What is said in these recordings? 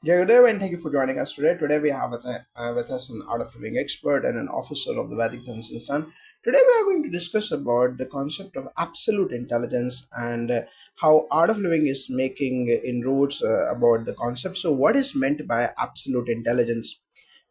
Jagadev, and thank you for joining us today. Today we have with us an art of living expert and an officer of the Vedic Dharma Sansthan. Today we are going to discuss about the concept of absolute intelligence and how art of living is making inroads about the concept. So, what is meant by absolute intelligence?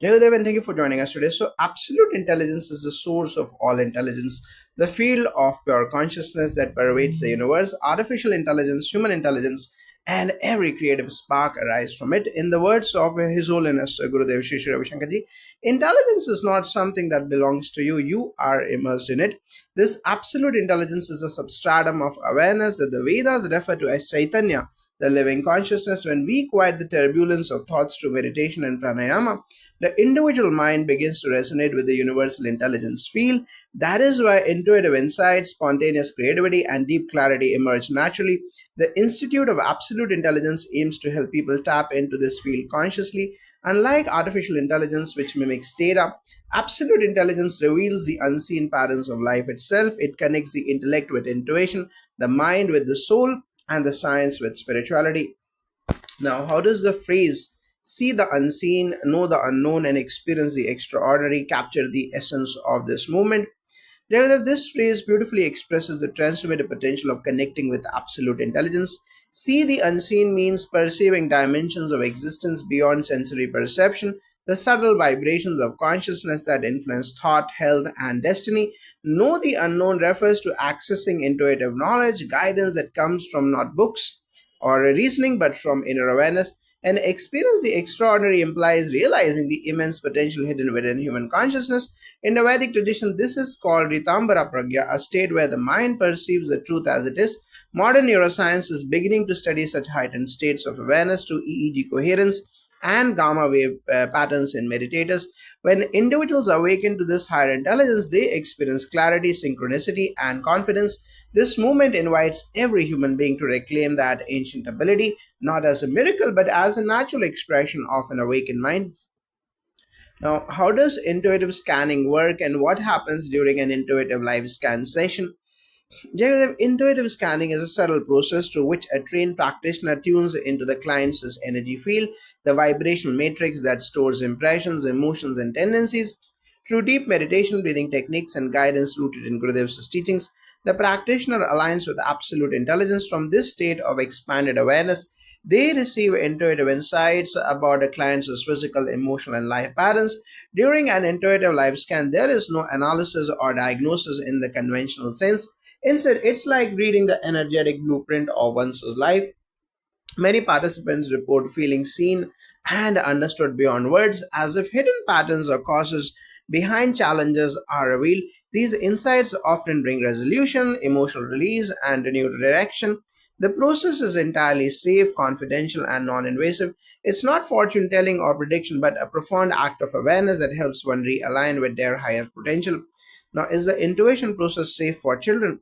Jagadev, and thank you for joining us today. So, absolute intelligence is the source of all intelligence, the field of pure consciousness that pervades the universe. Artificial intelligence, human intelligence, and every creative spark arise from it. In the words of His Holiness Gurudev Shri Shri Ravi Shankar Ji, intelligence is not something that belongs to you, you are immersed in it. This absolute intelligence is a substratum of awareness that the Vedas refer to as Chaitanya, the living consciousness. When we quiet the turbulence of thoughts through meditation and pranayama, the individual mind begins to resonate with the universal intelligence field. That is why intuitive insight, spontaneous creativity, and deep clarity emerge naturally. The Institute of Absolute Intelligence aims to help people tap into this field consciously. Unlike artificial intelligence, which mimics data, absolute intelligence reveals the unseen patterns of life itself. It connects the intellect with intuition, the mind with the soul, and the science with spirituality. Now, how does the phrase see the unseen, know the unknown, and experience the extraordinary capture the essence of this movement? Nevertheless, this phrase beautifully expresses the transformative potential of connecting with absolute intelligence. See the unseen means perceiving dimensions of existence beyond sensory perception, the subtle vibrations of consciousness that influence thought, health, and destiny. Know the unknown refers to accessing intuitive knowledge, guidance that comes from not books or reasoning but from inner awareness. And experience the extraordinary implies realizing the immense potential hidden within human consciousness. In the Vedic tradition, this is called Ritambara Pragya, a state where the mind perceives the truth as it is. Modern neuroscience is beginning to study such heightened states of awareness through EEG coherence and gamma wave patterns in meditators. When individuals awaken to this higher intelligence, they experience clarity, synchronicity, and confidence. This movement invites every human being to reclaim that ancient ability, not as a miracle, but as a natural expression of an awakened mind. Now, how does intuitive scanning work and what happens during an intuitive live scan session? Jagadev, intuitive scanning is a subtle process through which a trained practitioner tunes into the client's energy field, the vibrational matrix that stores impressions, emotions, and tendencies. Through deep meditation, breathing techniques, and guidance rooted in Gurudev's teachings, the practitioner aligns with absolute intelligence. From this state of expanded awareness, they receive intuitive insights about a client's physical, emotional, and life patterns. During an intuitive life scan, there is no analysis or diagnosis in the conventional sense. Instead, it's like reading the energetic blueprint of one's life. Many participants report feeling seen and understood beyond words, as if hidden patterns or causes behind challenges are revealed. These insights often bring resolution, emotional release, and renewed direction. The process is entirely safe, confidential, and non invasive. It's not fortune telling or prediction, but a profound act of awareness that helps one realign with their higher potential. Now, is the intuition process safe for children?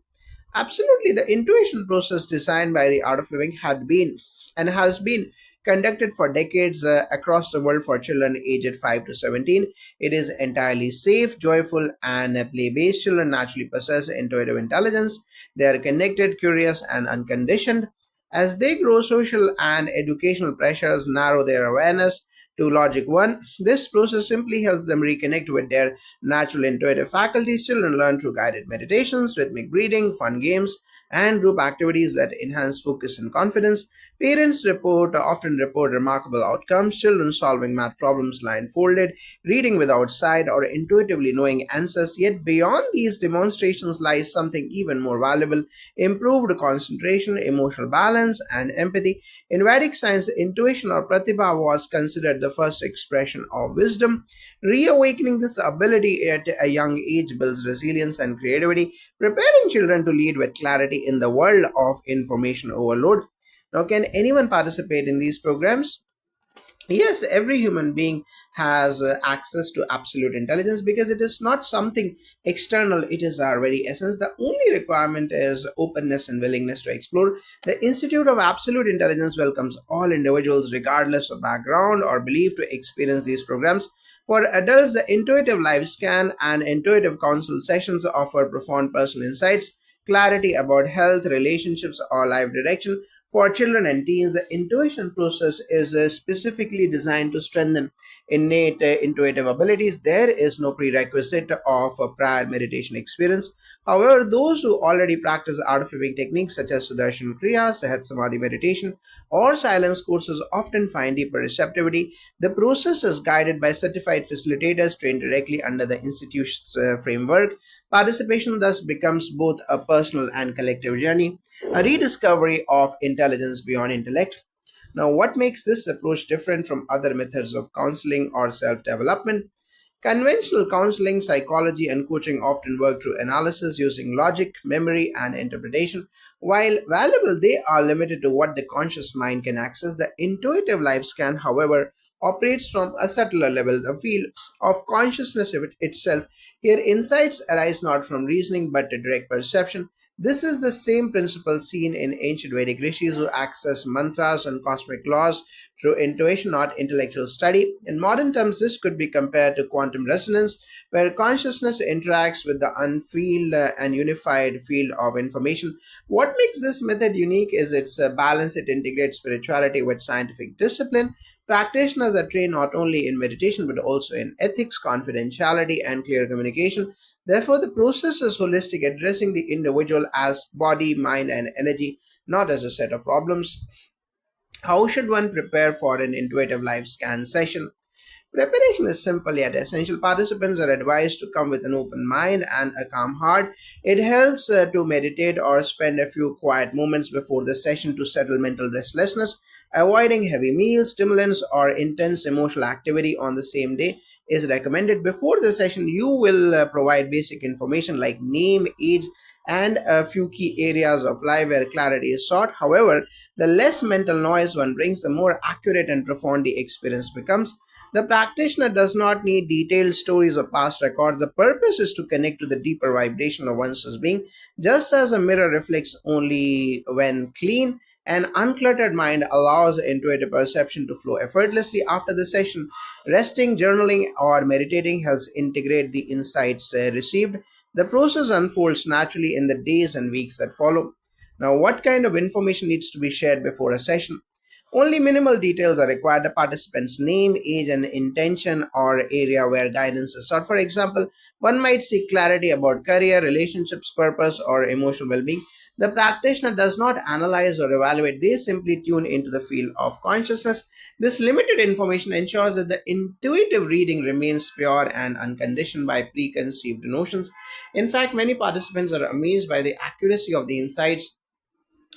Absolutely, the intuition process designed by the Art of Living had been and has been conducted for decades across the world for children aged 5 to 17. It is entirely safe, joyful, and play based. Children naturally possess intuitive intelligence. They are connected, curious, and unconditioned. As they grow, social and educational pressures narrow their awareness to logic one. This process simply helps them reconnect with their natural intuitive faculties. Children learn through guided meditations, rhythmic breathing, fun games, and group activities that enhance focus and confidence. Parents often report remarkable outcomes. Children solving math problems blindfolded, reading without sight, or intuitively knowing answers. Yet beyond these demonstrations lies something even more valuable: improved concentration, emotional balance, and empathy. In Vedic science, intuition or pratibha was considered the first expression of wisdom. Reawakening this ability at a young age builds resilience and creativity, preparing children to lead with clarity in the world of information overload. Now, can anyone participate in these programs? Yes, every human being has access to absolute intelligence because it is not something external, it is our very essence. The only requirement is openness and willingness to explore. The Institute of Absolute Intelligence welcomes all individuals, regardless of background or belief, to experience these programs. For adults, the intuitive live scan and intuitive counsel sessions offer profound personal insights, clarity about health, relationships, or life direction. For children and teens, the intuition process is specifically designed to strengthen innate intuitive abilities. There is no prerequisite of a prior meditation experience. However, those who already practice art of living techniques such as Sudarshan Kriya, Sahat Samadhi meditation, or silence courses often find deeper receptivity. The process is guided by certified facilitators trained directly under the institute's framework. Participation thus becomes both a personal and collective journey, a rediscovery of intelligence beyond intellect. Now, what makes this approach different from other methods of counseling or self development? Conventional counseling, psychology, and coaching often work through analysis using logic, memory, and interpretation. While valuable, they are limited to what the conscious mind can access. The intuitive life scan, however, operates from a subtler level, the field of consciousness itself. Here, insights arise not from reasoning but a direct perception. This is the same principle seen in ancient Vedic rishis who access mantras and cosmic laws through intuition, not intellectual study. In modern terms, this could be compared to quantum resonance, where consciousness interacts with the unfelt and unified field of information. What makes this method unique is its balance. It integrates spirituality with scientific discipline. Practitioners are trained not only in meditation but also in ethics, confidentiality, and clear communication. Therefore, the process is holistic, addressing the individual as body, mind, and energy, not as a set of problems. How should one prepare for an intuitive life scan session? Preparation is simple yet essential. Participants are advised to come with an open mind and a calm heart. It helps to meditate or spend a few quiet moments before the session to settle mental restlessness. Avoiding heavy meals, stimulants, or intense emotional activity on the same day is recommended. Before the session, you will provide basic information like name, age, and a few key areas of life where clarity is sought. However, the less mental noise one brings, the more accurate and profound the experience becomes. The practitioner does not need detailed stories or past records. The purpose is to connect to the deeper vibration of one's being. Just as a mirror reflects only when clean, an uncluttered mind allows intuitive perception to flow effortlessly after the session. Resting, journaling, or meditating helps integrate the insights received. The process unfolds naturally in the days and weeks that follow. Now, what kind of information needs to be shared before a session? Only minimal details are required: the participant's name, age, and intention or area where guidance is sought. For example, one might seek clarity about career, relationships, purpose, or emotional well being. The practitioner does not analyze or evaluate, they simply tune into the field of consciousness. This limited information ensures that the intuitive reading remains pure and unconditioned by preconceived notions. In fact, many participants are amazed by the accuracy of the insights,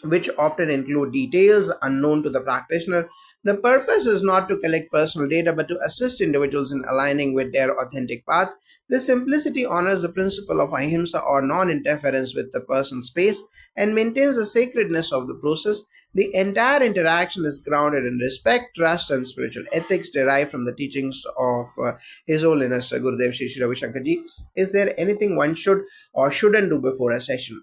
which often include details unknown to the practitioner. The purpose is not to collect personal data but to assist individuals in aligning with their authentic path. This simplicity honors the principle of ahimsa or non interference with the person's space and maintains the sacredness of the process. The entire interaction is grounded in respect, trust, and spiritual ethics derived from the teachings of His Holiness Gurudev Shri Shri Ravi Shankar Ji. Is there anything one should or shouldn't do before a session?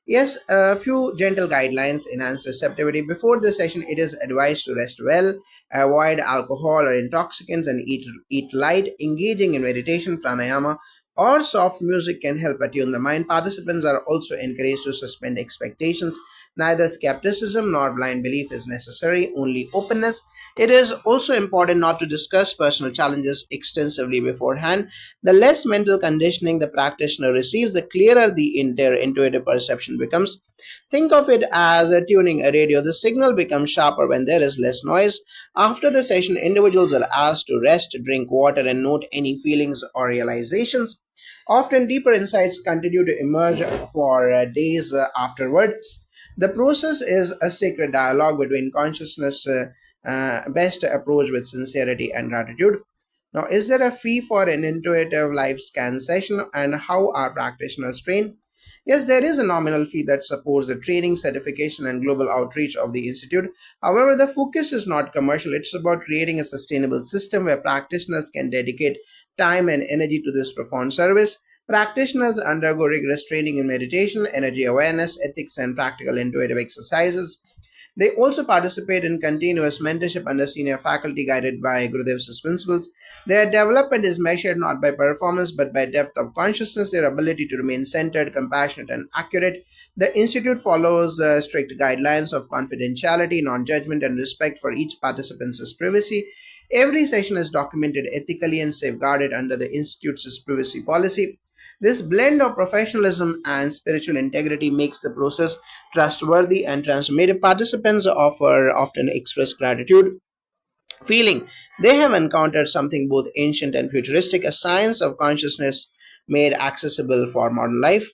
Yes, a few gentle guidelines enhance receptivity. Before the session, it is advised to rest well, avoid alcohol or intoxicants, and eat light. Engaging in meditation, pranayama, or soft music can help attune the mind. Participants are also encouraged to suspend expectations. Neither skepticism nor blind belief is necessary, only openness. It is also important not to discuss personal challenges extensively beforehand. The less mental conditioning the practitioner receives, the clearer their intuitive perception becomes. Think of it as tuning a radio. The signal becomes sharper when there is less noise. After the session, individuals are asked to rest, drink water, and note any feelings or realizations. Often, deeper insights continue to emerge for days afterward. The process is a sacred dialogue between consciousness, best approach with sincerity and gratitude. Now, is there a fee for an intuitive life scan session, and how are practitioners trained? Yes, there is a nominal fee that supports the training, certification, and global outreach of the Institute. However, the focus is not commercial, it's about creating a sustainable system where practitioners can dedicate time and energy to this profound service. Practitioners undergo rigorous training in meditation, energy awareness, ethics, and practical intuitive exercises. They also participate in continuous mentorship under senior faculty guided by Gurudev's principles. Their development is measured not by performance but by depth of consciousness, their ability to remain centered, compassionate, and accurate. The Institute follows strict guidelines of confidentiality, non judgment, and respect for each participant's privacy. Every session is documented ethically and safeguarded under the Institute's privacy policy. This blend of professionalism and spiritual integrity makes the process trustworthy and transformative. Participants often express gratitude, feeling they have encountered something both ancient and futuristic, a science of consciousness made accessible for modern life.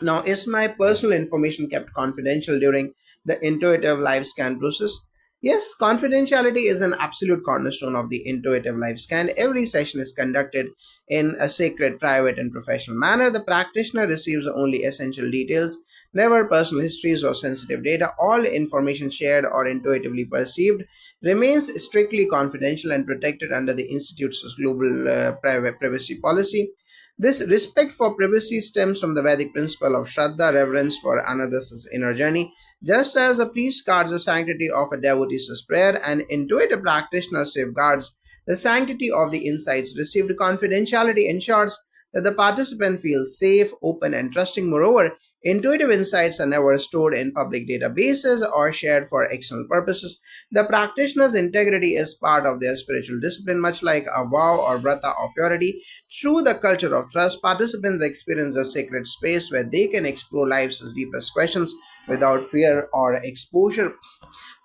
Now, is my personal information kept confidential during the intuitive life scan process? Yes, confidentiality is an absolute cornerstone of the intuitive life scan. Every session is conducted in a sacred, private, and professional manner. The practitioner receives only essential details, never personal histories or sensitive data. All information shared or intuitively perceived remains strictly confidential and protected under the Institute's global private privacy policy. This respect for privacy stems from the Vedic principle of Shraddha, reverence for another's inner journey. Just as a priest guards the sanctity of a devotee's prayer, an intuitive practitioner safeguards the sanctity of the insights received. Confidentiality ensures that the participant feels safe, open, and trusting. Moreover, intuitive insights are never stored in public databases or shared for external purposes. The practitioner's integrity is part of their spiritual discipline, much like a vow or vrata of purity. Through the culture of trust, participants experience a sacred space where they can explore life's deepest questions without fear or exposure.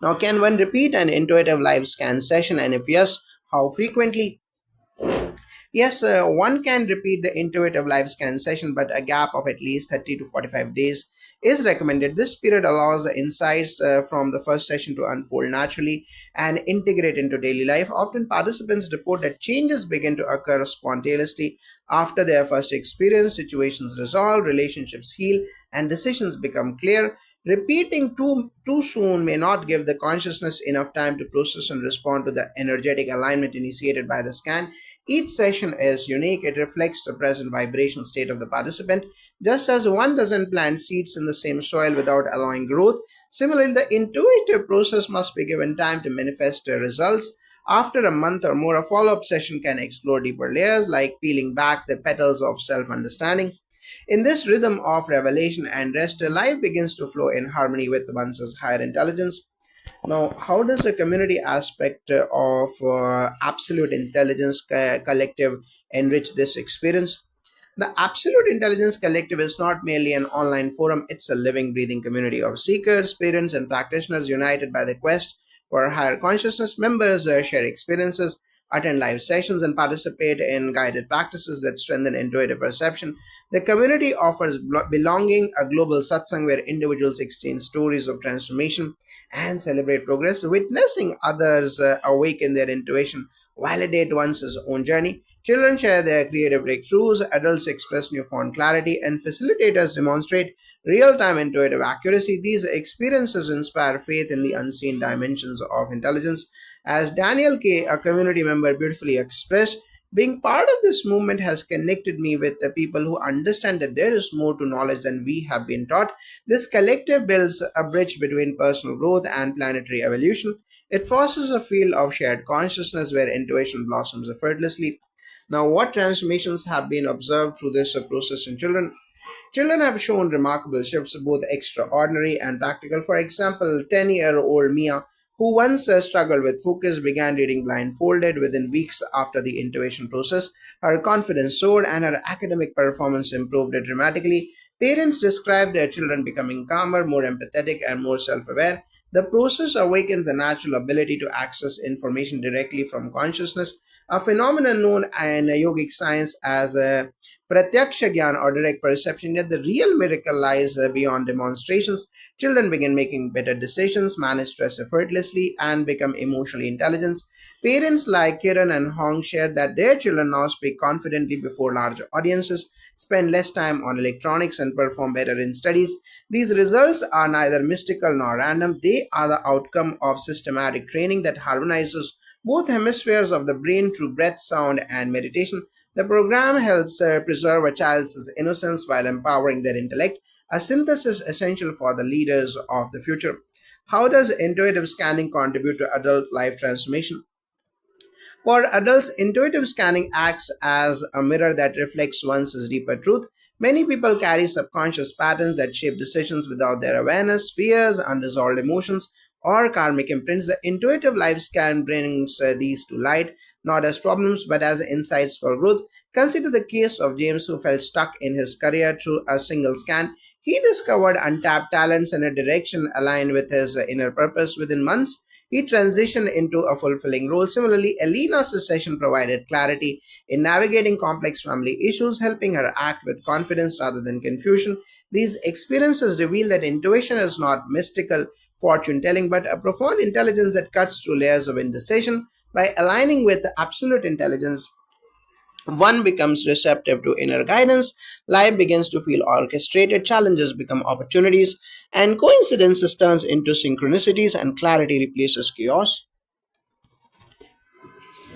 Now, can one repeat an intuitive live scan session? And if yes, how frequently? Yes, one can repeat the intuitive live scan session, but a gap of at least 30 to 45 days is recommended. This period allows the insights from the first session to unfold naturally and integrate into daily life. Often, participants report that changes begin to occur spontaneously after their first experience, situations resolve, relationships heal, and decisions become clear. Repeating too soon may not give the consciousness enough time to process and respond to the energetic alignment initiated by the scan. Each session is unique. It reflects the present vibrational state of the participant. Just as one doesn't plant seeds in the same soil without allowing growth, similarly, the intuitive process must be given time to manifest the results. After a month or more, a follow up session can explore deeper layers like peeling back the petals of self understanding. In this rhythm of revelation and rest, life begins to flow in harmony with one's higher intelligence. Now, how does the community aspect of absolute intelligence collective enrich this experience? The Absolute Intelligence Collective is not merely an online forum, it's a living, breathing community of seekers, parents, and practitioners united by the quest for higher consciousness. Members share experiences, attend live sessions, and participate in guided practices that strengthen intuitive perception. The community offers belonging, a global satsang where individuals exchange stories of transformation and celebrate progress. Witnessing others awaken their intuition, validate one's own journey. Children share their creative breakthroughs, adults express newfound clarity, and facilitators demonstrate real time intuitive accuracy. These experiences inspire faith in the unseen dimensions of intelligence. As Daniel K., a community member, beautifully expressed, being part of this movement has connected me with the people who understand that there is more to knowledge than we have been taught. This collective builds a bridge between personal growth and planetary evolution. It fosters a field of shared consciousness where intuition blossoms effortlessly. Now, what transformations have been observed through this process in children? Children have shown remarkable shifts, both extraordinary and practical. For example, 10-year-old Mia, who once struggled with focus, began reading blindfolded within weeks after the intuition process. Her confidence soared and her academic performance improved dramatically. Parents describe their children becoming calmer, more empathetic, and more self aware. The process awakens a natural ability to access information directly from consciousness, a phenomenon known in yogic science as pratyaksha gyan or direct perception. Yet the real miracle lies beyond demonstrations. Children begin making better decisions, manage stress effortlessly, and become emotionally intelligent. Parents like Kiran and Hong share that their children now speak confidently before large audiences, spend less time on electronics, and perform better in studies. These results are neither mystical nor random, they are the outcome of systematic training that harmonizes both hemispheres of the brain through breath, sound, and meditation. The program helps preserve a child's innocence while empowering their intellect, a synthesis essential for the leaders of the future. How does intuitive scanning contribute to adult life transformation? For adults, intuitive scanning acts as a mirror that reflects one's deeper truth. Many people carry subconscious patterns that shape decisions without their awareness, fears, unresolved emotions, or karmic imprints. The intuitive life scan brings these to light, not as problems but as insights for growth. Consider the case of James, who felt stuck in his career through a single scan. He discovered untapped talents in a direction aligned with his inner purpose. Within months, he transitioned into a fulfilling role. Similarly, Elena's session provided clarity in navigating complex family issues, helping her act with confidence rather than confusion. These experiences reveal that intuition is not mystical fortune telling, but a profound intelligence that cuts through layers of indecision. By aligning with absolute intelligence, one becomes receptive to inner guidance, life begins to feel orchestrated, challenges become opportunities, and coincidences turns into synchronicities, and clarity replaces chaos.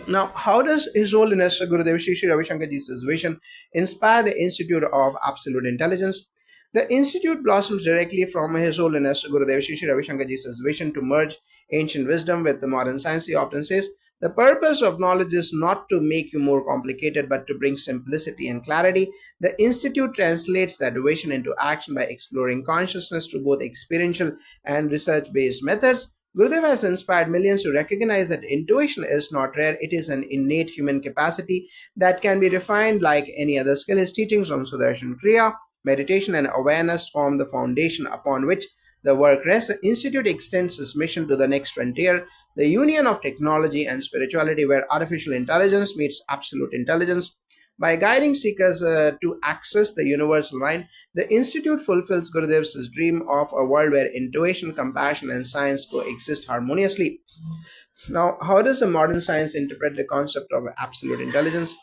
Now, how does His Holiness Gurudev Shri Shri Ravi Shankar Ji's vision inspire the Institute of Absolute Intelligence? The institute blossoms directly from His Holiness Gurudev Shri Shri Ravi Shankar Ji's vision to merge ancient wisdom with the modern science. He often says, the purpose of knowledge is not to make you more complicated, but to bring simplicity and clarity. The institute translates that vision into action by exploring consciousness through both experiential and research based methods. Gurudev has inspired millions to recognize that intuition is not rare, it is an innate human capacity that can be refined like any other skill. His teachings on Sudarshan Kriya, meditation, and awareness form the foundation upon which the work rests. The Institute extends its mission to the next frontier, the union of technology and spirituality, where artificial intelligence meets absolute intelligence. By guiding seekers to access the universal mind, the Institute fulfills Gurudev's dream of a world where intuition, compassion, and science coexist harmoniously. Now, how does the modern science interpret the concept of absolute intelligence?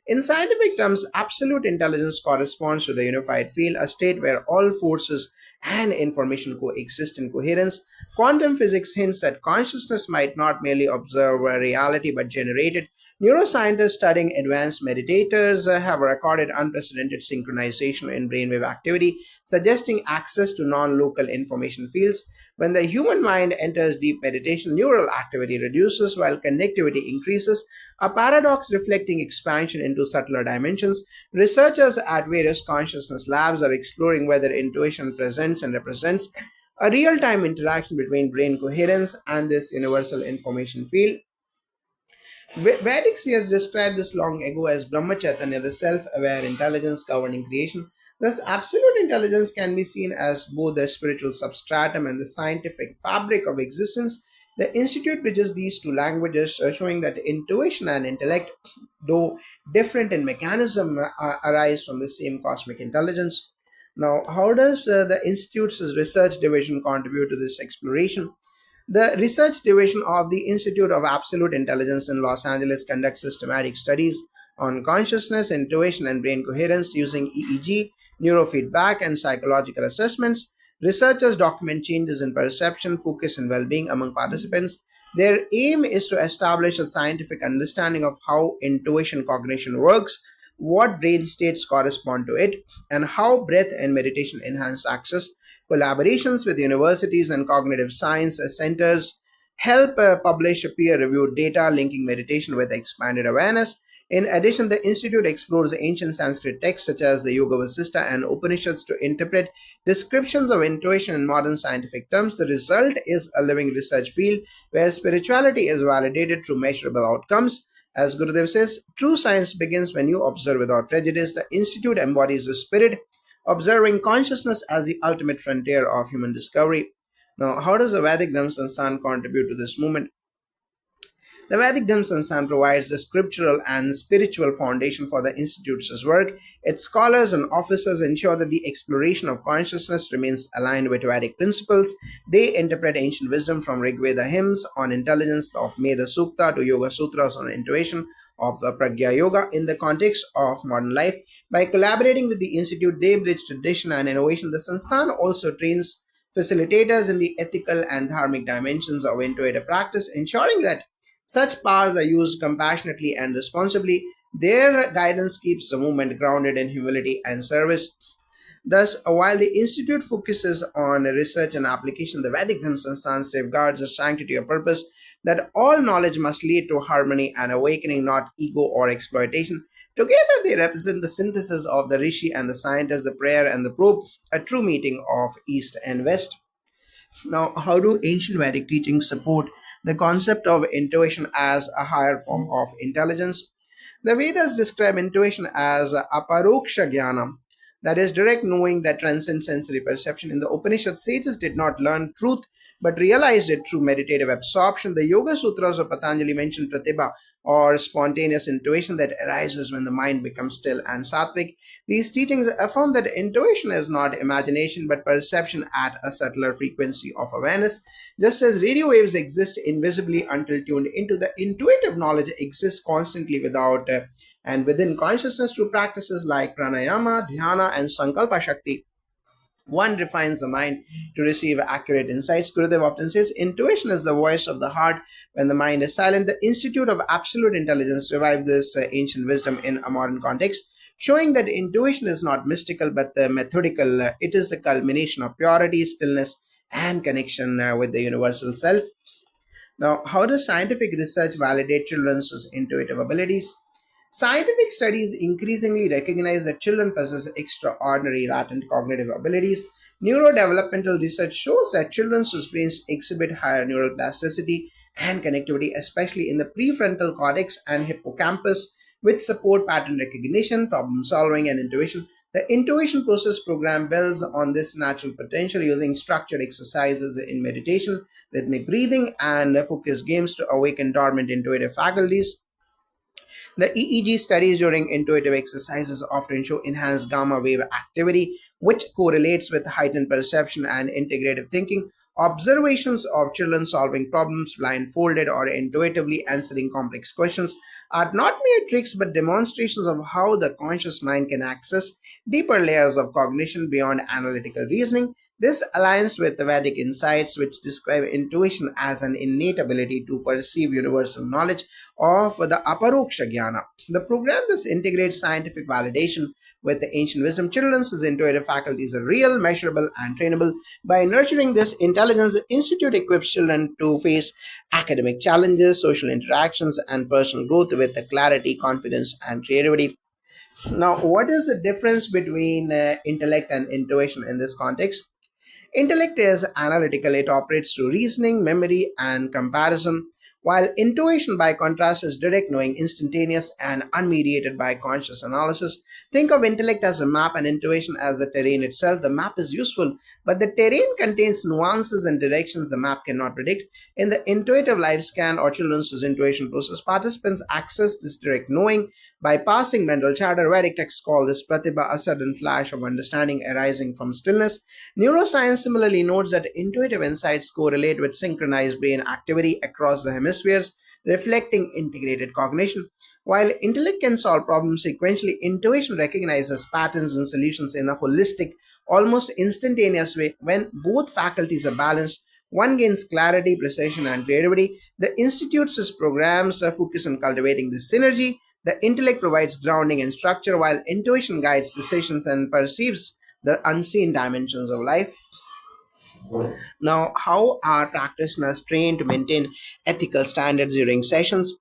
In scientific terms, absolute intelligence corresponds to the unified field, a state where all forces and information coexist in coherence. Quantum physics hints that consciousness might not merely observe a reality but generate it. Neuroscientists studying advanced meditators have recorded unprecedented synchronization in brainwave activity, suggesting access to non local information fields. When the human mind enters deep meditation, neural activity reduces while connectivity increases, a paradox reflecting expansion into subtler dimensions. Researchers at various consciousness labs are exploring whether intuition presents and represents a real time interaction between brain coherence and this universal information field. Vedic seers described this long ago as Brahma Chaitanya, the self aware intelligence governing creation. Thus, absolute intelligence can be seen as both the spiritual substratum and the scientific fabric of existence. The Institute bridges these two languages, showing that intuition and intellect, though different in mechanism, arise from the same cosmic intelligence. Now, how does the Institute's research division contribute to this exploration? The research division of the Institute of Absolute Intelligence in Los Angeles conducts systematic studies on consciousness, intuition, and brain coherence using EEG, neurofeedback, and psychological assessments. Researchers document changes in perception, focus, and well being among participants. Their aim is to establish a scientific understanding of how intuition cognition works, what brain states correspond to it, and how breath and meditation enhance access. Collaborations with universities and cognitive science centers help publish peer reviewed data linking meditation with expanded awareness. In addition, the Institute explores ancient Sanskrit texts such as the Yoga Vasista and Upanishads to interpret descriptions of intuition in modern scientific terms. The result is a living research field where spirituality is validated through measurable outcomes. As Gurudev says, true science begins when you observe without prejudice. The Institute embodies the spirit, observing consciousness as the ultimate frontier of human discovery. Now, how does the Vedic Dhamma Sansthan contribute to this movement? The Vedic Dhamma Sansthan provides the scriptural and spiritual foundation for the Institute's work. Its scholars and officers ensure that the exploration of consciousness remains aligned with Vedic principles. They interpret ancient wisdom from Rig Veda hymns on intelligence of Meda Sukta to Yoga Sutras on intuition of the Pragya Yoga in the context of modern life. By collaborating with the Institute, they bridge tradition and innovation. The Sansthan also trains facilitators in the ethical and dharmic dimensions of intuitive practice, ensuring that such powers are used compassionately and responsibly. Their guidance keeps the movement grounded in humility and service. Thus, while the institute focuses on research and application, the Vedic Dharma Sansthan safeguards the sanctity of purpose that all knowledge must lead to harmony and awakening, not ego or exploitation. Together, they represent the synthesis of the rishi and the scientist, the prayer and the probe, a true meeting of East and West. Now, how do ancient Vedic teachings support the concept of intuition as a higher form of intelligence? The Vedas describe intuition as aparoksha jnana, that is, direct knowing that transcends sensory perception. In the Upanishad, sages did not learn truth but realized it through meditative absorption. The Yoga Sutras of Patanjali mention pratibha, or spontaneous intuition that arises when the mind becomes still and sattvic. These teachings affirm that intuition is not imagination but perception at a subtler frequency of awareness. Just as radio waves exist invisibly until tuned into, the intuitive knowledge exists constantly without and within consciousness through practices like pranayama, dhyana, and sankalpa shakti. One refines the mind to receive accurate insights. Gurudev often says intuition is the voice of the heart when the mind is silent. The Institute of Absolute Intelligence revives this ancient wisdom in a modern context, showing that intuition is not mystical but methodical. It is the culmination of purity, stillness, and connection with the universal self. Now, how does scientific research validate children's intuitive abilities? Scientific studies increasingly recognize that children possess extraordinary latent cognitive abilities. Neurodevelopmental research shows that children's brains exhibit higher neural plasticity and connectivity, especially in the prefrontal cortex and hippocampus, which support pattern recognition, problem solving, and intuition. The intuition process program builds on this natural potential using structured exercises in meditation, rhythmic breathing, and focus games to awaken dormant intuitive faculties. The EEG studies during intuitive exercises often show enhanced gamma wave activity, which correlates with heightened perception and integrative thinking. Observations of children solving problems blindfolded or intuitively answering complex questions are not mere tricks but demonstrations of how the conscious mind can access deeper layers of cognition beyond analytical reasoning. This aligns with the Vedic insights, which describe intuition as an innate ability to perceive universal knowledge of the Aparoksha Jnana. The program thus integrates scientific validation with the ancient wisdom. Children's intuitive faculties are real, measurable, and trainable. By nurturing this intelligence, the Institute equips children to face academic challenges, social interactions, and personal growth with the clarity, confidence, and creativity. Now, what is the difference between intellect and intuition in this context? Intellect is analytical, it operates through reasoning, memory, and comparison, while intuition, by contrast, is direct knowing, instantaneous, and unmediated by conscious analysis. Think of intellect as a map and intuition as the terrain itself. The map is useful, but the terrain contains nuances and directions the map cannot predict. In the intuitive life scan or children's intuition process, participants access this direct knowing by passing mental chatter. Vedic texts call this pratibha, a sudden flash of understanding arising from stillness. Neuroscience similarly notes that intuitive insights correlate with synchronized brain activity across the hemispheres, reflecting integrated cognition. While intellect can solve problems sequentially, intuition recognizes patterns and solutions in a holistic, almost instantaneous way. When both faculties are balanced, one gains clarity, precision, and creativity. The Institute's programs focus on cultivating this synergy. The intellect provides grounding and structure, while intuition guides decisions and perceives the unseen dimensions of life. Now, how are practitioners trained to maintain ethical standards during sessions?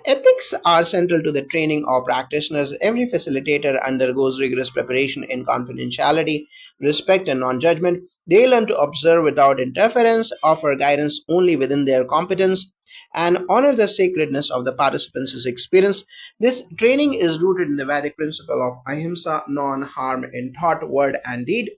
Ethics are central to the training of practitioners. Every facilitator undergoes rigorous preparation in confidentiality, respect, and non judgment. They learn to observe without interference, offer guidance only within their competence, and honor the sacredness of the participants' experience. This training is rooted in the Vedic principle of ahimsa, non harm in thought, word, and deed.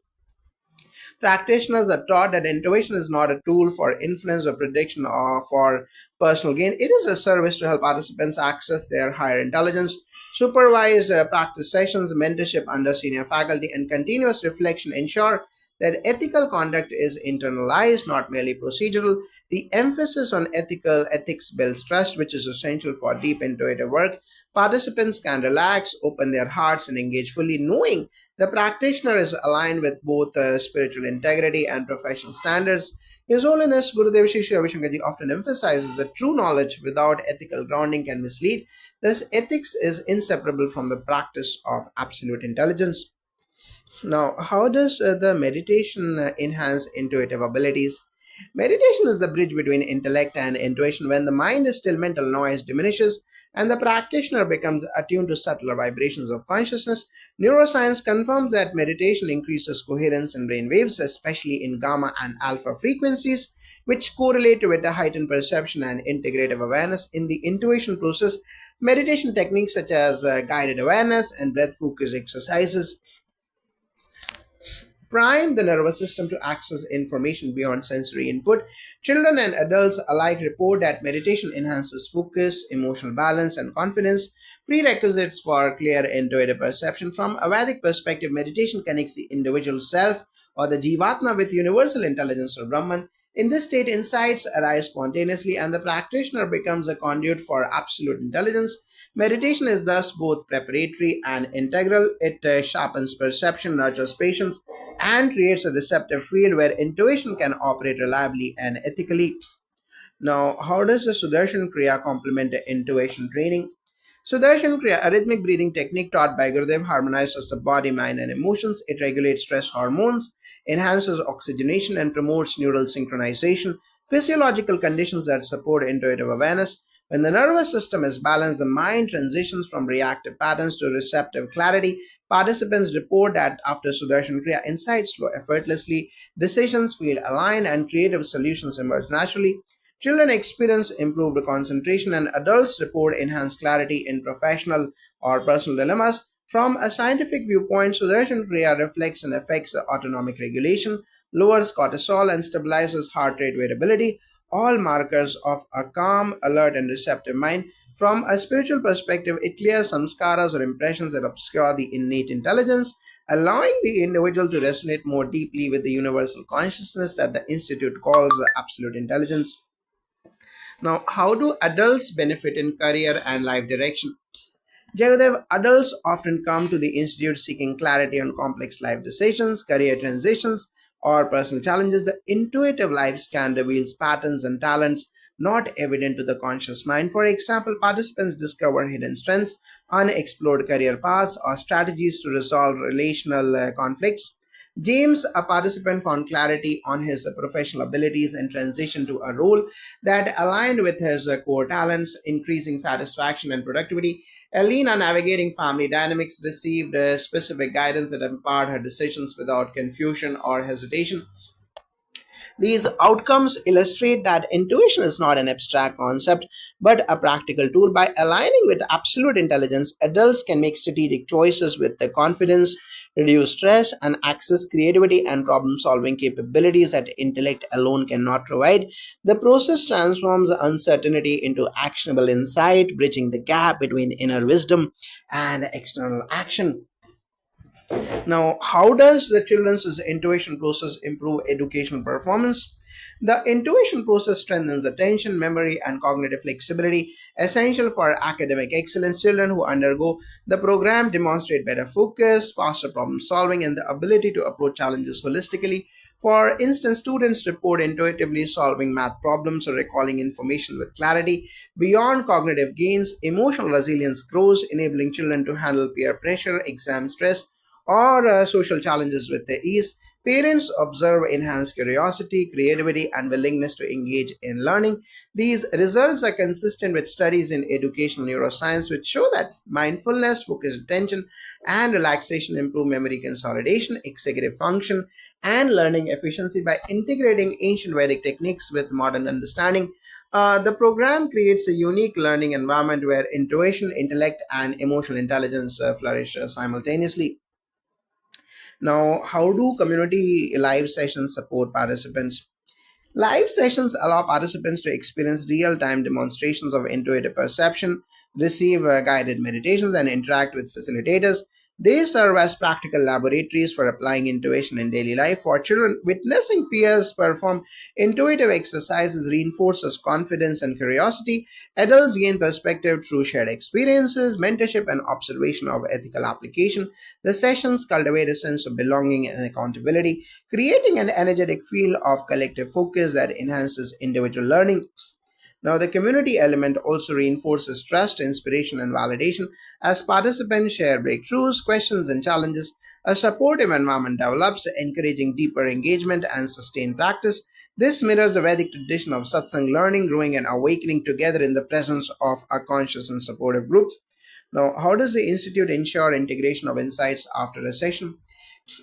Practitioners are taught that intuition is not a tool for influence or prediction or for personal gain. It is a service to help participants access their higher intelligence. Supervised practice sessions, mentorship under senior faculty, and continuous reflection ensure that ethical conduct is internalized, not merely procedural. The emphasis on ethical ethics builds trust, which is essential for deep intuitive work. Participants can relax, open their hearts, and engage fully, knowing the practitioner is aligned with both spiritual integrity and professional standards. His Holiness Gurudev Shri Ravi Shankarji often emphasizes that true knowledge without ethical grounding can mislead. Thus, ethics is inseparable from the practice of absolute intelligence. Now, how does the meditation enhance intuitive abilities? Meditation is the bridge between intellect and intuition. When the mind is still, mental noise diminishes and the practitioner becomes attuned to subtler vibrations of consciousness. Neuroscience confirms that meditation increases coherence in brain waves, especially in gamma and alpha frequencies, which correlate with a heightened perception and integrative awareness. In the intuition process, meditation techniques such as guided awareness and breath focus exercises prime the nervous system to access information beyond sensory input. Children and adults alike report that meditation enhances focus, emotional balance, and confidence, prerequisites for clear intuitive perception. From a Vedic perspective, meditation connects the individual self or the Jivatma with universal intelligence or Brahman. In this state, insights arise spontaneously and the practitioner becomes a conduit for absolute intelligence. Meditation is thus both preparatory and integral. It sharpens perception, nurtures patience, and creates a receptive field where intuition can operate reliably and ethically. Now, how does the Sudarshan Kriya complement the intuition training? Sudarshan Kriya, a rhythmic breathing technique taught by Gurudev, harmonizes the body, mind, and emotions. It regulates stress hormones, enhances oxygenation, and promotes neural synchronization, physiological conditions that support intuitive awareness. When the nervous system is balanced, the mind transitions from reactive patterns to receptive clarity. Participants report that after Sudarshan Kriya, insights flow effortlessly, decisions feel aligned, and creative solutions emerge naturally. Children experience improved concentration, and adults report enhanced clarity in professional or personal dilemmas. From a scientific viewpoint, Sudarshan Kriya reflects and affects autonomic regulation, lowers cortisol, and stabilizes heart rate variability, all markers of a calm, alert, and receptive mind. From a spiritual perspective, it clears samskaras or impressions that obscure the innate intelligence, allowing the individual to resonate more deeply with the universal consciousness that the Institute calls absolute intelligence. Now, how do adults benefit in career and life direction? Jagadev, adults often come to the Institute seeking clarity on complex life decisions, career transitions, or personal challenges. The intuitive life scan reveals patterns and talents not evident to the conscious mind. For example, participants discover hidden strengths, unexplored career paths, or strategies to resolve relational conflicts. James, a participant, found clarity on his professional abilities and transitioned to a role that aligned with his core talents, increasing satisfaction and productivity. Elena, navigating family dynamics, received specific guidance that empowered her decisions without confusion or hesitation. These outcomes illustrate that intuition is not an abstract concept but a practical tool. By aligning with absolute intelligence, adults can make strategic choices with the confidence, reduce stress, and access creativity and problem solving capabilities that intellect alone cannot provide. The process transforms uncertainty into actionable insight, bridging the gap between inner wisdom and external action. Now, how does the children's intuition process improve educational performance? The intuition process strengthens attention, memory, and cognitive flexibility, essential for academic excellence. Children who undergo the program demonstrate better focus, faster problem solving, and the ability to approach challenges holistically. For instance, students report intuitively solving math problems or recalling information with clarity. Beyond cognitive gains, emotional resilience grows, enabling children to handle peer pressure, exam stress, or social challenges with the ease. Parents observe enhanced curiosity, creativity, and willingness to engage in learning. These results are consistent with studies in educational neuroscience, which show that mindfulness, focused attention, and relaxation improve memory consolidation, executive function, and learning efficiency by integrating ancient Vedic techniques with modern understanding. The program creates a unique learning environment where intuition, intellect, and emotional intelligence flourish simultaneously. Now, how do community live sessions support participants? Live sessions allow participants to experience real time demonstrations of intuitive perception, receive guided meditations, and interact with facilitators. They serve as practical laboratories for applying intuition in daily life. For children, witnessing peers perform intuitive exercises reinforces confidence and curiosity. Adults gain perspective through shared experiences, mentorship, and observation of ethical application. The sessions cultivate a sense of belonging and accountability, creating an energetic feel of collective focus that enhances individual learning. Now, the community element also reinforces trust, inspiration, and validation as participants share breakthroughs, questions, and challenges. A supportive environment develops, encouraging deeper engagement and sustained practice. This mirrors the Vedic tradition of satsang learning, growing and awakening together in the presence of a conscious and supportive group. Now, how does the Institute ensure integration of insights after a session?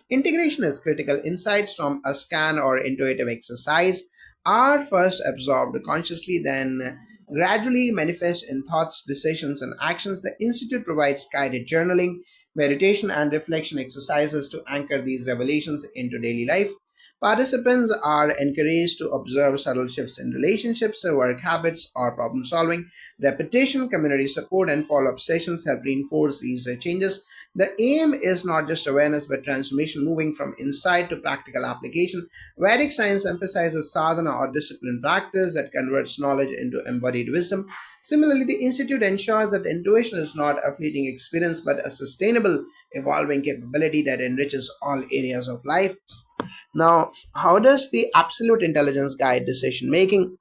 Integration is critical. Insights from a scan or intuitive exercise are first absorbed consciously, then gradually manifest in thoughts, decisions, and actions. The Institute provides guided journaling, meditation, and reflection exercises to anchor these revelations into daily life. Participants are encouraged to observe subtle shifts in relationships, work habits, or problem solving. Repetition, community support, and follow up sessions help reinforce these changes. The aim is not just awareness but transformation, moving from insight to practical application. Vedic science emphasizes sadhana or disciplined practice that converts knowledge into embodied wisdom. Similarly, the Institute ensures that intuition is not a fleeting experience but a sustainable, evolving capability that enriches all areas of life. Now, how does the absolute intelligence guide decision making?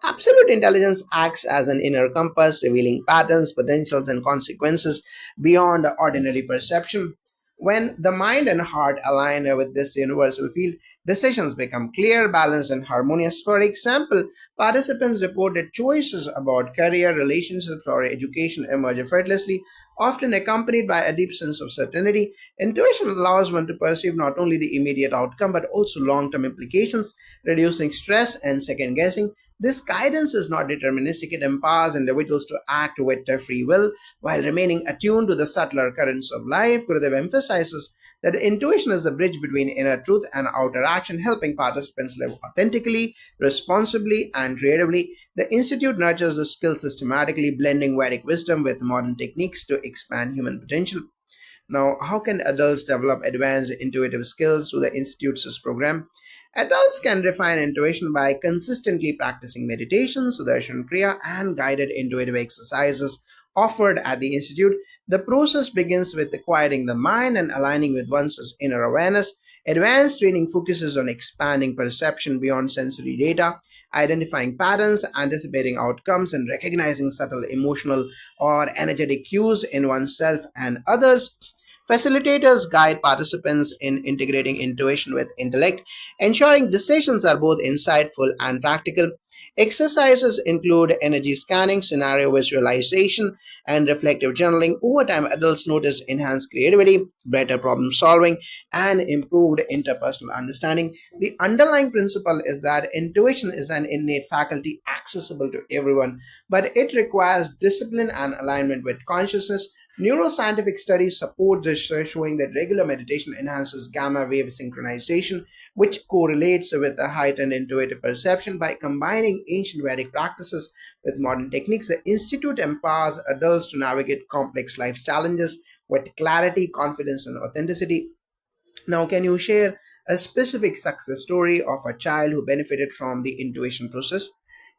Absolute intelligence acts as an inner compass, revealing patterns, potentials, and consequences beyond ordinary perception. When the mind and heart align with this universal field, decisions become clear, balanced, and harmonious. For example, participants reported choices about career, relationships, or education emerge effortlessly, often accompanied by a deep sense of certainty. Intuition allows one to perceive not only the immediate outcome but also long term implications, reducing stress and second guessing. This guidance is not deterministic, it empowers individuals to act with their free will while remaining attuned to the subtler currents of life. Gurudev emphasizes that intuition is the bridge between inner truth and outer action, helping participants live authentically, responsibly, and creatively. The Institute nurtures the skill systematically, blending Vedic wisdom with modern techniques to expand human potential. Now, how can adults develop advanced intuitive skills through the Institute's program? Adults can refine intuition by consistently practicing meditation, Sudarshan Kriya, and guided intuitive exercises offered at the Institute. The process begins with quieting the mind and aligning with one's inner awareness. Advanced training focuses on expanding perception beyond sensory data, identifying patterns, anticipating outcomes, and recognizing subtle emotional or energetic cues in oneself and others. Facilitators guide participants in integrating intuition with intellect, ensuring decisions are both insightful and practical. Exercises include energy scanning, scenario visualization, and reflective journaling. Over time, adults notice enhanced creativity, better problem solving, and improved interpersonal understanding. The underlying principle is that intuition is an innate faculty accessible to everyone, but it requires discipline and alignment with consciousness. Neuroscientific studies support this, showing that regular meditation enhances gamma wave synchronization, which correlates with a heightened intuitive perception. By combining ancient Vedic practices with modern techniques, the Institute empowers adults to navigate complex life challenges with clarity, confidence, and authenticity. Now, can you share a specific success story of a child who benefited from the intuition process?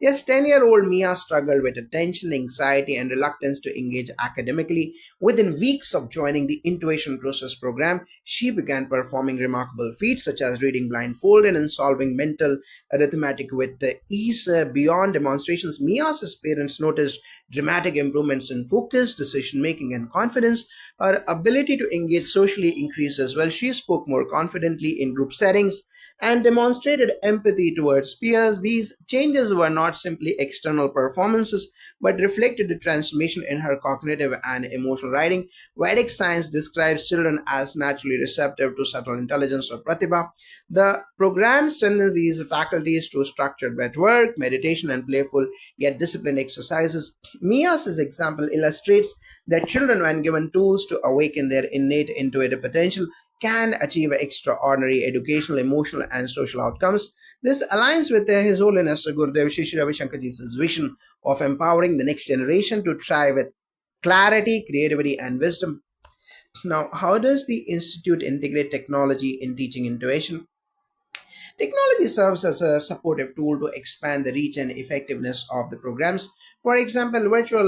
Yes, 10-year-old Mia struggled with attention, anxiety, and reluctance to engage academically. Within weeks of joining the intuition process program, she began performing remarkable feats such as reading blindfolded and solving mental arithmetic with the ease. Beyond demonstrations, Mia's parents noticed dramatic improvements in focus, decision making, and confidence. Her ability to engage socially increased as well. She spoke more confidently in group settings and demonstrated empathy towards peers. These changes were not simply external performances but reflected the transformation in her cognitive and emotional writing. Vedic science describes children as naturally receptive to subtle intelligence or pratibha. The program strengthens these faculties through structured breath work, meditation, and playful yet disciplined exercises. Mia's example illustrates that children, when given tools to awaken their innate intuitive potential, can achieve extraordinary educational, emotional, and social outcomes. This aligns with His Holiness Gurudev Shri Ravi Shankarji's vision of empowering the next generation to thrive with clarity, creativity, and wisdom. Now, how does the Institute integrate technology in teaching intuition? Technology serves as a supportive tool to expand the reach and effectiveness of the programs. For example, virtual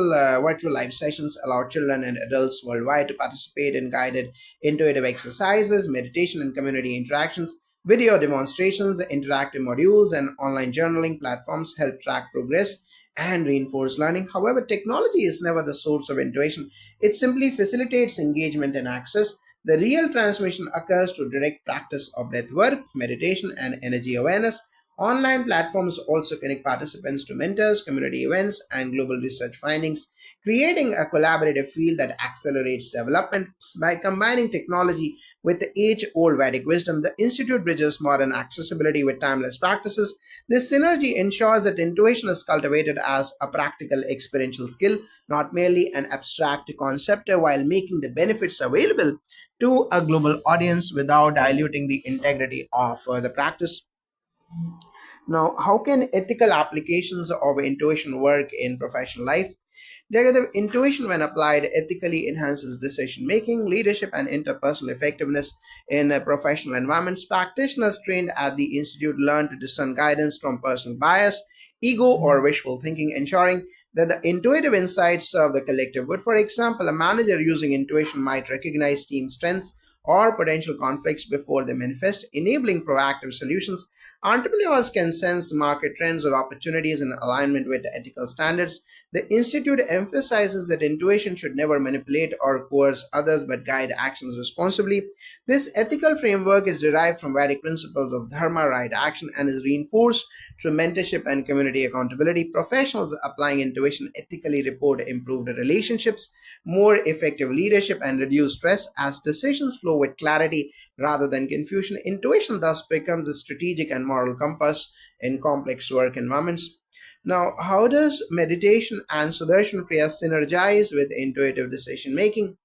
live sessions allow children and adults worldwide to participate in guided intuitive exercises, meditation, and community interactions. Video demonstrations, interactive modules, and online journaling platforms help track progress and reinforce learning. However, technology is never the source of intuition. It simply facilitates engagement and access. The real transmission occurs through direct practice of breath work, meditation, and energy awareness. Online platforms also connect participants to mentors, community events, and global research findings, creating a collaborative field that accelerates development. By combining technology with the age old Vedic wisdom, the Institute bridges modern accessibility with timeless practices. This synergy ensures that intuition is cultivated as a practical experiential skill, not merely an abstract concept, while making the benefits available to a global audience without diluting the integrity of the practice. Now, how can ethical applications of intuition work in professional life? Negative intuition, when applied ethically, enhances decision making, leadership, and interpersonal effectiveness in professional environments. Practitioners trained at the Institute learn to discern guidance from personal bias, ego, or wishful thinking, ensuring that the intuitive insights serve the collective good. For example, a manager using intuition might recognize team strengths or potential conflicts before they manifest, enabling proactive solutions. Entrepreneurs can sense market trends or opportunities in alignment with ethical standards. The Institute emphasizes that intuition should never manipulate or coerce others but guide actions responsibly. This ethical framework is derived from Vedic principles of dharma, right action, and is reinforced through mentorship and community accountability. Professionals applying intuition ethically report improved relationships, more effective leadership, and reduced stress as decisions flow with clarity rather than confusion. Intuition thus becomes a strategic and moral compass in complex work environments. Now, how does meditation and Sudarshan Kriya synergize with intuitive decision making?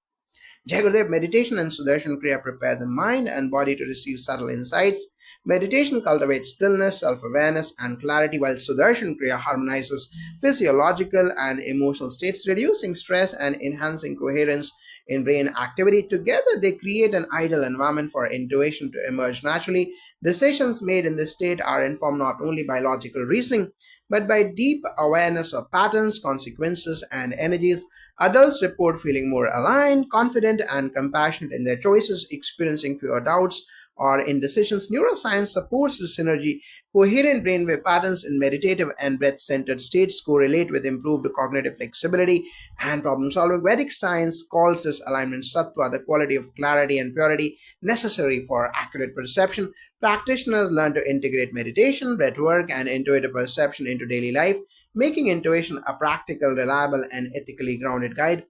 Jagadev, meditation and Sudarshan Kriya prepare the mind and body to receive subtle insights. Meditation cultivates stillness, self awareness, and clarity, while Sudarshan Kriya harmonizes physiological and emotional states, reducing stress and enhancing coherence in brain activity. Together, they create an ideal environment for intuition to emerge naturally. Decisions made in this state are informed not only by logical reasoning, but by deep awareness of patterns, consequences, and energies. Adults report feeling more aligned, confident, and compassionate in their choices, experiencing fewer doubts or indecisions. Neuroscience supports this synergy. Coherent brainwave patterns in meditative and breath centered states correlate with improved cognitive flexibility and problem solving. Vedic science calls this alignment sattva, the quality of clarity and purity necessary for accurate perception. Practitioners learn to integrate meditation, breath work, and intuitive perception into daily life, making intuition a practical, reliable, and ethically grounded guide.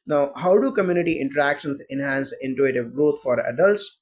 Now, how do community interactions enhance intuitive growth for adults?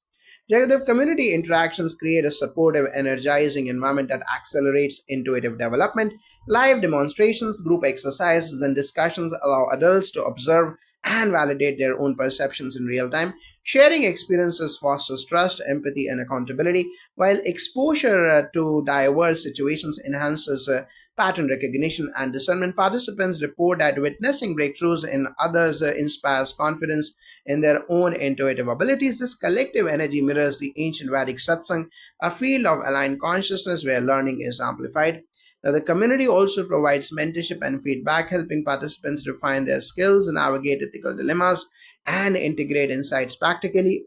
Jagadev, community interactions create a supportive, energizing environment that accelerates intuitive development. Live demonstrations, group exercises, and discussions allow adults to observe and validate their own perceptions in real time. Sharing experiences fosters trust, empathy, and accountability, while exposure to diverse situations enhances pattern recognition and discernment. Participants report that witnessing breakthroughs in others inspires confidence in their own intuitive abilities. This collective energy mirrors the ancient Vedic satsang, a field of aligned consciousness where learning is amplified. Now, the community also provides mentorship and feedback, helping participants refine their skills, navigate ethical dilemmas, and integrate insights practically.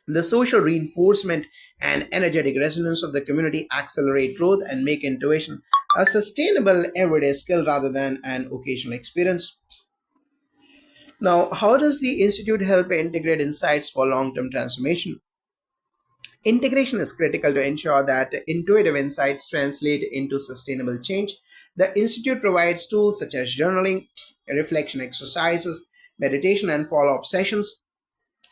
The social reinforcement and energetic resonance of the community accelerate growth and make intuition a sustainable everyday skill rather than an occasional experience. Now, how does the Institute help integrate insights for long term transformation? Integration is critical to ensure that intuitive insights translate into sustainable change. The Institute provides tools such as journaling, reflection exercises, meditation, and follow up sessions.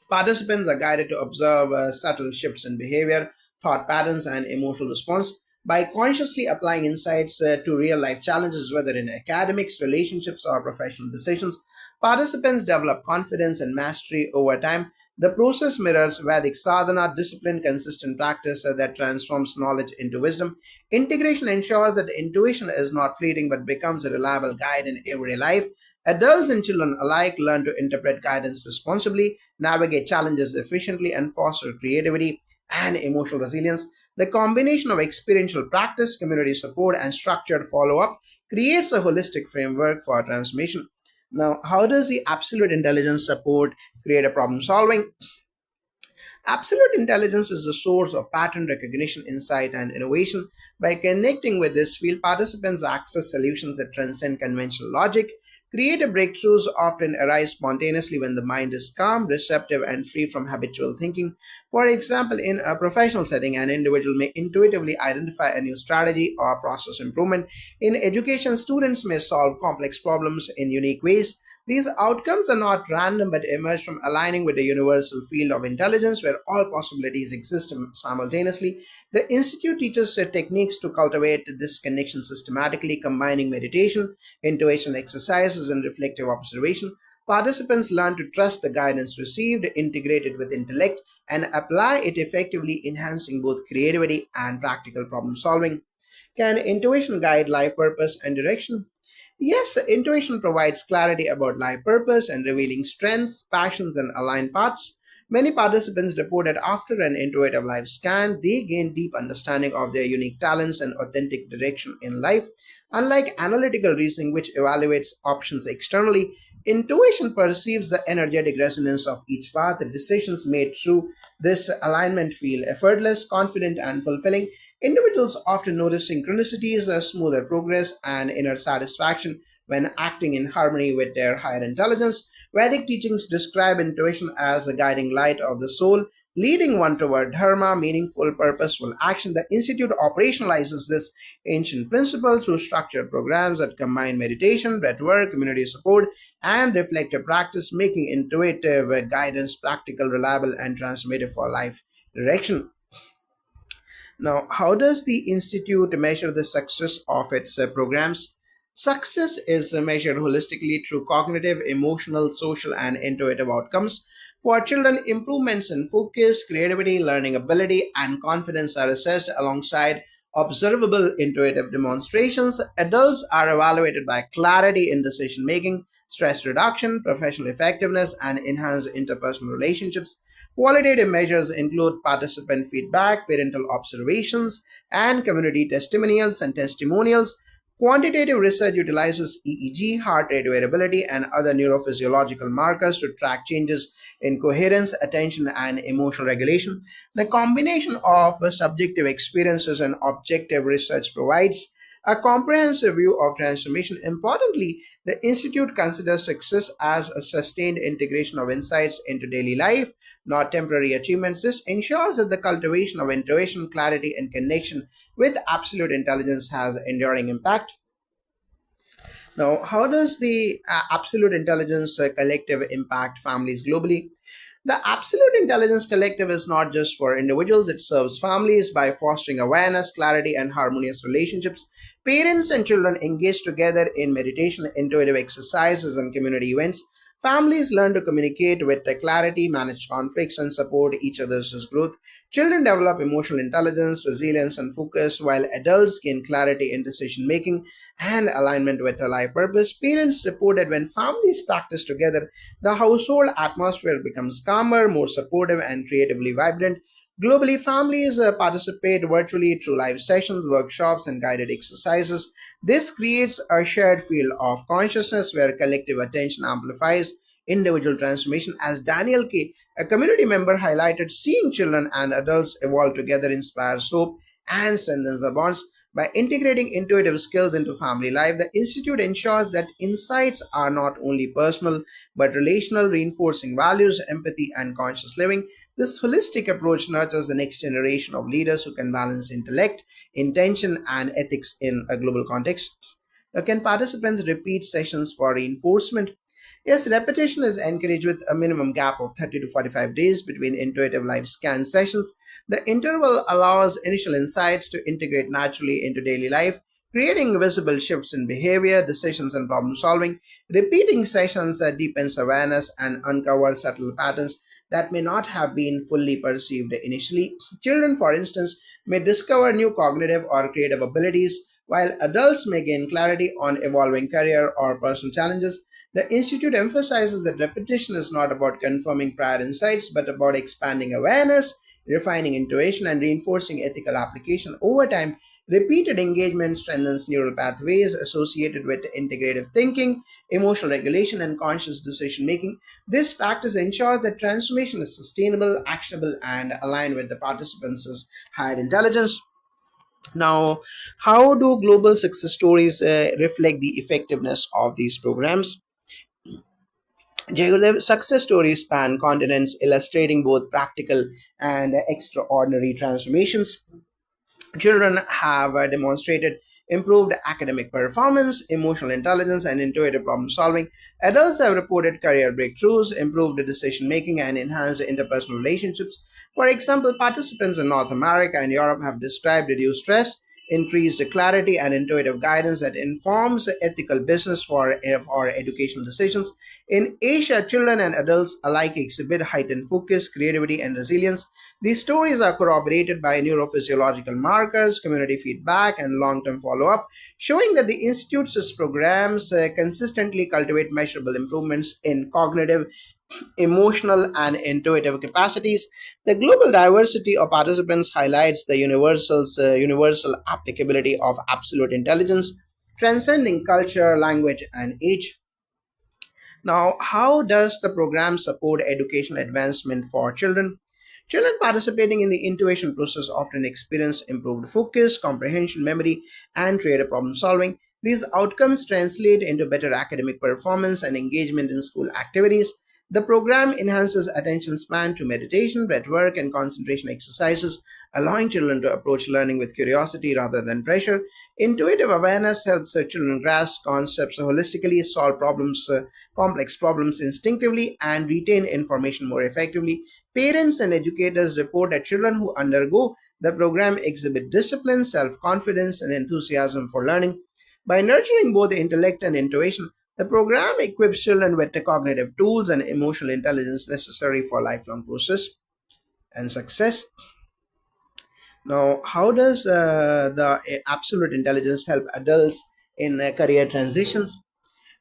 Participants are guided to observe subtle shifts in behavior, thought patterns, and emotional response. By consciously applying insights to real life challenges, whether in academics, relationships, or professional decisions, participants develop confidence and mastery over time. The process mirrors Vedic sadhana, discipline, consistent practice that transforms knowledge into wisdom. Integration ensures that intuition is not fleeting but becomes a reliable guide in everyday life. Adults and children alike learn to interpret guidance responsibly, navigate challenges efficiently, and foster creativity and emotional resilience. The combination of experiential practice, community support, and structured follow up creates a holistic framework for transformation. Now, how does the absolute intelligence support creative problem solving? Absolute intelligence is the source of pattern recognition, insight, and innovation. By connecting with this field, participants access solutions that transcend conventional logic, Creative breakthroughs often arise spontaneously when the mind is calm, receptive, and free from habitual thinking. For example, in a professional setting, an individual may intuitively identify a new strategy or process improvement. In education, students may solve complex problems in unique ways. These outcomes are not random but emerge from aligning with the universal field of intelligence where all possibilities exist simultaneously. The Institute teaches techniques to cultivate this connection systematically, combining meditation, intuition exercises, and reflective observation. Participants learn to trust the guidance received, integrate it with intellect, and apply it effectively, enhancing both creativity and practical problem solving. Can intuition guide life purpose and direction? Yes, intuition provides clarity about life purpose and revealing strengths, passions, and aligned paths. Many participants report that after an intuitive life scan, they gain deep understanding of their unique talents and authentic direction in life. Unlike analytical reasoning, which evaluates options externally, intuition perceives the energetic resonance of each path. The decisions made through this alignment feel effortless, confident, and fulfilling. Individuals often notice synchronicities, a smoother progress, and inner satisfaction when acting in harmony with their higher intelligence. Vedic teachings describe intuition as a guiding light of the soul, leading one toward dharma, meaningful, purposeful action. The Institute operationalizes this ancient principle through structured programs that combine meditation, breathwork, community support, and reflective practice, making intuitive guidance practical, reliable, and transformative for life direction. Now, how does the Institute measure the success of its programs? Success is measured holistically through cognitive, emotional, social, and intuitive outcomes. For children, improvements in focus, creativity, learning ability, and confidence are assessed alongside observable intuitive demonstrations. Adults are evaluated by clarity in decision making, stress reduction, professional effectiveness, and enhanced interpersonal relationships. Qualitative measures include participant feedback, parental observations, and community testimonials and testimonials. Quantitative research utilizes EEG, heart rate variability, and other neurophysiological markers to track changes in coherence, attention, and emotional regulation. The combination of subjective experiences and objective research provides a comprehensive view of transformation. Importantly, the Institute considers success as a sustained integration of insights into daily life, not temporary achievements. This ensures that the cultivation of intuition, clarity, and connection with absolute intelligence has enduring impact. Now, how does the absolute intelligence collective impact families globally? The Absolute Intelligence Collective is not just for individuals, it serves families by fostering awareness, clarity, and harmonious relationships. Parents and children engage together in meditation, intuitive exercises, and community events. Families learn to communicate with clarity, manage conflicts, and support each other's growth. Children develop emotional intelligence, resilience, and focus, while adults gain clarity in decision making and alignment with a life purpose. Parents report that when families practice together, the household atmosphere becomes calmer, more supportive, and creatively vibrant. Globally, families participate virtually through live sessions, workshops, and guided exercises. This creates a shared field of consciousness where collective attention amplifies individual transformation. As Daniel K., a community member, highlighted, seeing children and adults evolve together inspires hope and strengthens the bonds. By integrating intuitive skills into family life, the Institute ensures that insights are not only personal but relational, reinforcing values, empathy, and conscious living. This holistic approach nurtures the next generation of leaders who can balance intellect, intention, and ethics in a global context. Now, can participants repeat sessions for reinforcement? Yes, repetition is encouraged with a minimum gap of 30 to 45 days between intuitive life scan sessions. The interval allows initial insights to integrate naturally into daily life, creating visible shifts in behavior, decisions, and problem solving. Repeating sessions deepens awareness and uncovers subtle patterns that may not have been fully perceived initially. Children, for instance, may discover new cognitive or creative abilities, while adults may gain clarity on evolving career or personal challenges. The Institute emphasizes that repetition is not about confirming prior insights, but about expanding awareness, refining intuition, and reinforcing ethical application. Over time, repeated engagement strengthens neural pathways associated with integrative thinking, emotional regulation, and conscious decision making. This practice ensures that transformation is sustainable, actionable, and aligned with the participants' higher intelligence. Now, how do global success stories reflect the effectiveness of these programs? Jacob, success stories span continents, illustrating both practical and extraordinary transformations. Children have demonstrated improved academic performance, emotional intelligence, and intuitive problem solving. Adults have reported career breakthroughs, improved decision making, and enhanced interpersonal relationships. For example, participants in North America and Europe have described reduced stress, increased clarity, and intuitive guidance that informs ethical business for educational decisions. In Asia, children and adults alike exhibit heightened focus, creativity, and resilience. These stories are corroborated by neurophysiological markers, community feedback, and long term follow up, showing that the Institute's programs consistently cultivate measurable improvements in cognitive, emotional, and intuitive capacities. The global diversity of participants highlights the universal applicability of absolute intelligence, transcending culture, language, and age. Now, how does the program support educational advancement for children? Children participating in the intuition process often experience improved focus, comprehension, memory, and creative problem solving. These outcomes translate into better academic performance and engagement in school activities. The program enhances attention span to meditation, breathwork, and concentration exercises, allowing children to approach learning with curiosity rather than pressure. Intuitive awareness helps children grasp concepts holistically, solve complex problems instinctively, and retain information more effectively. Parents and educators report that children who undergo the program exhibit discipline, self confidence, and enthusiasm for learning. By nurturing both intellect and intuition, the program equips children with the cognitive tools and emotional intelligence necessary for lifelong process and success. Now, how does the absolute intelligence help adults in career transitions?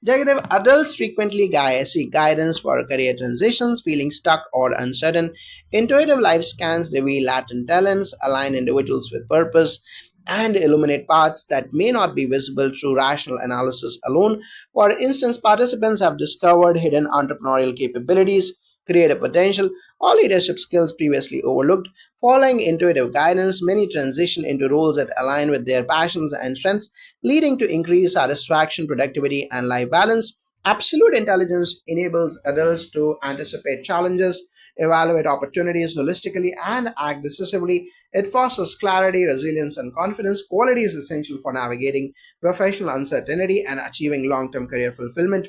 Jagadev, adults frequently seek guidance for career transitions, feeling stuck or uncertain. Intuitive life scans reveal latent talents, align individuals with purpose, and illuminate paths that may not be visible through rational analysis alone. For instance, participants have discovered hidden entrepreneurial capabilities, creative potential, or leadership skills previously overlooked. Following intuitive guidance, many transition into roles that align with their passions and strengths, leading to increased satisfaction, productivity, and life balance. Absolute intelligence enables adults to anticipate challenges, evaluate opportunities holistically, and act decisively. It fosters clarity, resilience, and confidence, qualities essential for navigating professional uncertainty and achieving long term career fulfillment.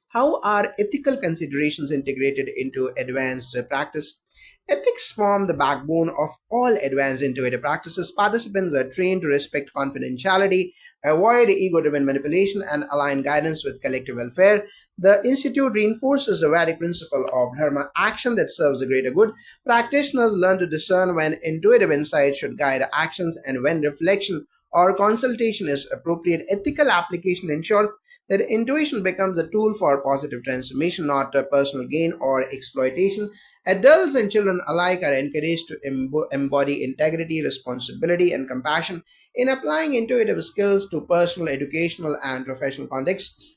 How are ethical considerations integrated into advanced practice? Ethics form the backbone of all advanced intuitive practices. Participants are trained to respect confidentiality, avoid ego driven manipulation, and align guidance with collective welfare. The Institute reinforces the Vedic principle of dharma, action that serves the greater good. Practitioners learn to discern when intuitive insight should guide actions and when reflection or consultation is appropriate. Ethical application ensures that intuition becomes a tool for positive transformation, not a personal gain or exploitation. Adults and children alike are encouraged to embody integrity, responsibility, and compassion in applying intuitive skills to personal, educational, and professional contexts.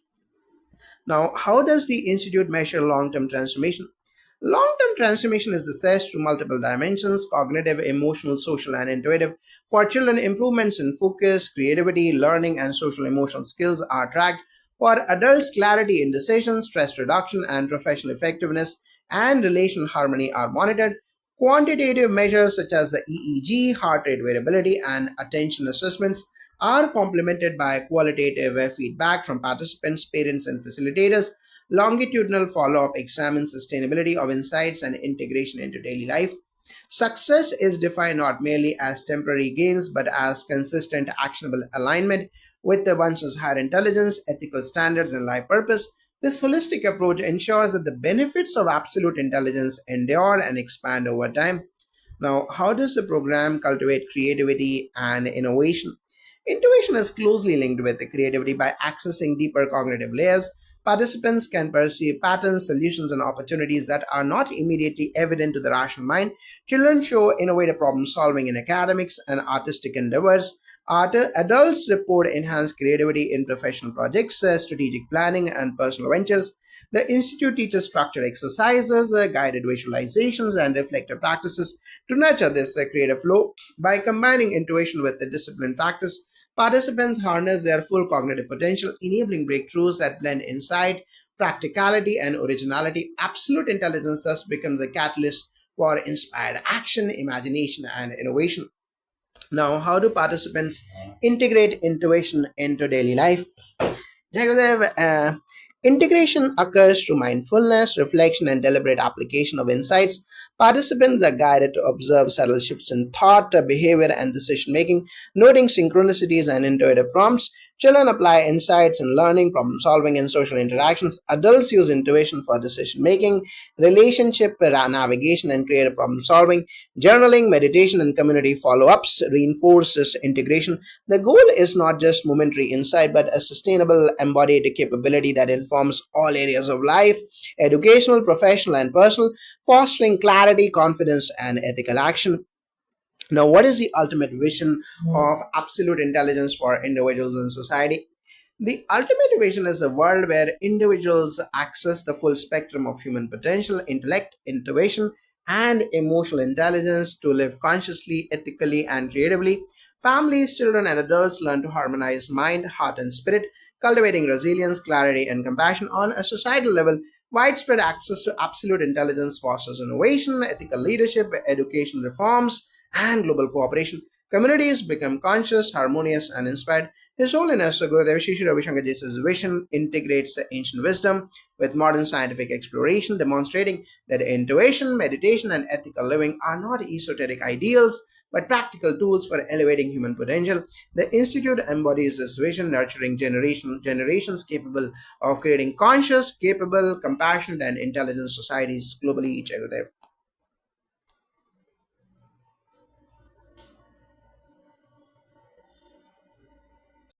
Now, how does the Institute measure long term transformation? Long term transformation is assessed through multiple dimensions: cognitive, emotional, social, and intuitive. For children, improvements in focus, creativity, learning, and social emotional skills are tracked. For adults, clarity in decisions, stress reduction, and professional effectiveness and relational harmony are monitored. Quantitative measures such as the EEG, heart rate variability, and attention assessments are complemented by qualitative feedback from participants, parents, and facilitators. Longitudinal follow up examines sustainability of insights and integration into daily life. Success is defined not merely as temporary gains but as consistent, actionable alignment with the one's higher intelligence, ethical standards, and life purpose. This holistic approach ensures that the benefits of absolute intelligence endure and expand over time. Now, how does the program cultivate creativity and innovation? Intuition is closely linked with the creativity by accessing deeper cognitive layers. Participants can perceive patterns, solutions, and opportunities that are not immediately evident to the rational mind. Children show innovative problem solving in academics and artistic endeavors. Adults report enhanced creativity in professional projects, strategic planning, and personal ventures. The Institute teaches structured exercises, guided visualizations, and reflective practices, To nurture this creative flow, by combining intuition with the disciplined practice, participants harness their full cognitive potential, enabling breakthroughs that blend insight, practicality, and originality. Absolute intelligence thus becomes a catalyst for inspired action, imagination, and innovation. Now, how do participants integrate intuition into daily life? Jagodev, integration occurs through mindfulness, reflection, and deliberate application of insights. Participants are guided to observe subtle shifts in thought, behavior, and decision making, noting synchronicities and intuitive prompts. Children apply insights in learning, problem solving, and social interactions. Adults use intuition for decision making, relationship navigation, and creative problem solving. Journaling, meditation, and community follow ups reinforce this integration. The goal is not just momentary insight, but a sustainable, embodied capability that informs all areas of life, educational, professional, and personal, fostering clarity, confidence, and ethical action. Now, what is the ultimate vision of absolute intelligence for individuals and society? The ultimate vision is a world where individuals access the full spectrum of human potential, intellect, intuition, and emotional intelligence to live consciously, ethically, and creatively. Families, children, and adults learn to harmonize mind, heart, and spirit, cultivating resilience, clarity, and compassion. On a societal level, widespread access to absolute intelligence fosters innovation, ethical leadership, education reforms, and global cooperation. Communities become conscious, harmonious, and inspired. His Holiness Gurudev Shri Ravi Shankar Ji's vision integrates the ancient wisdom with modern scientific exploration, demonstrating that intuition, meditation, and ethical living are not esoteric ideals but practical tools for elevating human potential. The Institute embodies this vision, nurturing generations capable of creating conscious, capable, compassionate, and intelligent societies globally. Each other.